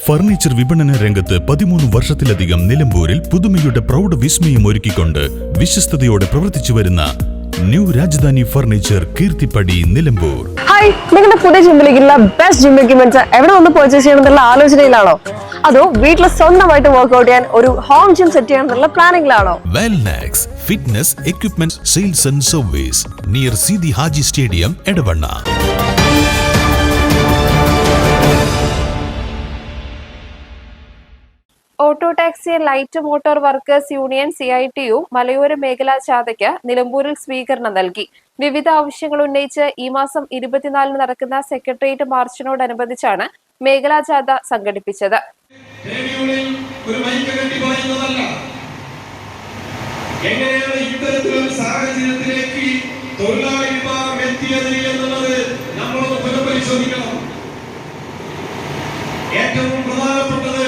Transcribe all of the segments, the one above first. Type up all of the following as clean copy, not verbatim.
Furniture വിപണന രംഗത്ത് 13 വർഷത്തിലധികം നിലമ്പൂരിൽ പുതുമയുടെ പ്രൗഢ വിസ്മയം ഒരുക്കിക്കൊണ്ട് വിശ്വസ്തയോടെ പ്രവർത്തിച്ചു വരുന്ന new Rajadhani furniture Keerthippadi Nilambur. Hi, നിങ്ങളുടെ പുതിയ ജിമ്മിലേക്കുള്ള ബെസ്റ്റ് ജിം എക്യുപ്മെന്റ്സ് എവിടെ വന്ന് പർച്ചേസ് ചെയ്യണമെന്നുള്ള ആലോചനയിലാണോ? അതോ വീട്ടിൽ സ്വന്തമായിട്ട് വർക്ക്ഔട്ട് ചെയ്യാൻ ഒരു ഹോം ജിം സെറ്റ് ചെയ്യാനുള്ള പ്ലാനിംഗിലാണോ? Welnex fitness equipment sales and service near Sidi Haji stadium Edavanna. Auto taxi light motor workers union CITU മലയോര മേഖലാ ജാഥയ്ക്ക് നിലമ്പൂരിൽ സ്വീകരണം നൽകി. വിവിധ ആവശ്യങ്ങൾ ഉന്നയിച്ച് ഈ മാസം 24 നടക്കുന്ന സെക്രട്ടേറിയറ്റ് മാർച്ചിനോടനുബന്ധിച്ചാണ് മേഖലാ ജാഥ സംഘടിപ്പിച്ചത്. ഏറ്റവും പ്രധാനപ്പെട്ടത്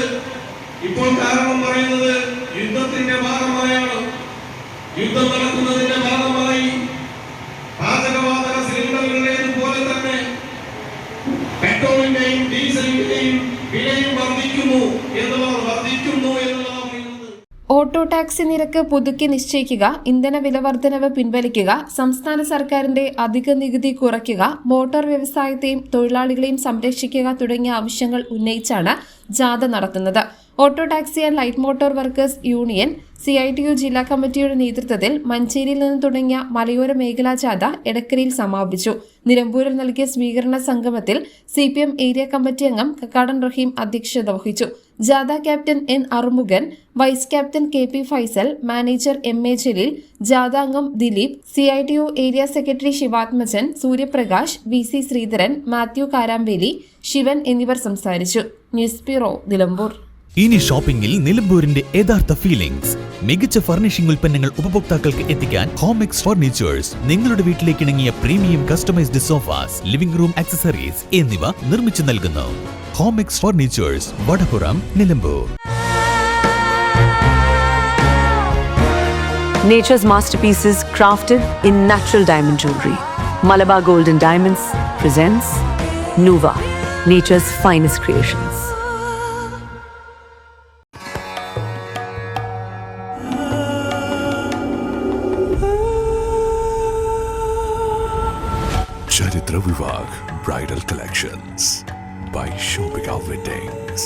ഇപ്പോൾ കാരണം പറയുന്നത് യുദ്ധത്തിന്റെ ഭാഗമായാണ്. യുദ്ധം നടക്കുന്നതിന്റെ ഭാഗമായി പാചകവാതക സിലിണ്ടറുകളേതുപോലെ തന്നെ പെട്രോളിന്റെയും ഡീസലിന്റെയും വിലയും വർദ്ധിക്കുന്നു എന്നുള്ളതാണ് പറയുന്നത്. ഓട്ടോ ടാക്സി നിരക്ക് പുതുക്കി നിശ്ചയിക്കുക, ഇന്ധന വില വർധനവ് പിൻവലിക്കുക, സംസ്ഥാന സർക്കാരിന്റെ അധിക നികുതി കുറയ്ക്കുക, മോട്ടോർ വ്യവസായത്തെയും തൊഴിലാളികളെയും സംരക്ഷിക്കുക തുടങ്ങിയ ആവശ്യങ്ങൾ ഉന്നയിച്ചാണ് ജാഥ നടത്തുന്നത്. Auto taxi and light motor workers union CITU ജില്ലാ കമ്മിറ്റിയുടെ നേതൃത്വത്തിൽ മഞ്ചേരിയിൽ നിന്ന് തുടങ്ങിയ മലയോര മേഖലാ ജാഥ എടക്കരയിൽ സമാപിച്ചു. നിലമ്പൂരിൽ നൽകിയ സ്വീകരണ സംഗമത്തിൽ CPM ഏരിയ കമ്മിറ്റി അംഗം കക്കാടൻ റഹീം അധ്യക്ഷത വഹിച്ചു. ജാഥ captain N Arumukhan, vice captain KP Faisal, manager MA Jaleel, ജാഥ അംഗം Dileep, CITU area secretary Sivathmajan, Suryaprakash, VC Sreedharan, Mathew Karambeli, Sivan എന്നിവർ സംസാരിച്ചു. News bureau, Nilambur. ഇനി ഷോപ്പിംഗിൽ നിലമ്പൂരിന്റെ യഥാർത്ഥ ഫീലിംഗ്സ്. മികച്ച ഫർണിഷിംഗ് ഉൽപ്പന്നങ്ങൾ ഉപഭോക്താക്കൾക്ക് എത്തിക്കാൻ ഹോമെക്സ് ഫർണിച്ചേഴ്സ് നിങ്ങളുടെ വീട്ടിലേക്ക് ഇണങ്ങിയ premium customized sofas, living room accessories എന്നിവ നിർമ്മിച്ചു നൽകുന്നു. Homex furnitures, Vadapuram, Nilambur. Nature's masterpieces crafted in natural diamond jewelry. Malabar Gold and Diamonds presents Nuva, nature's finest creations. Charitra Vivag Bridal Collections by Shobhika Weddings.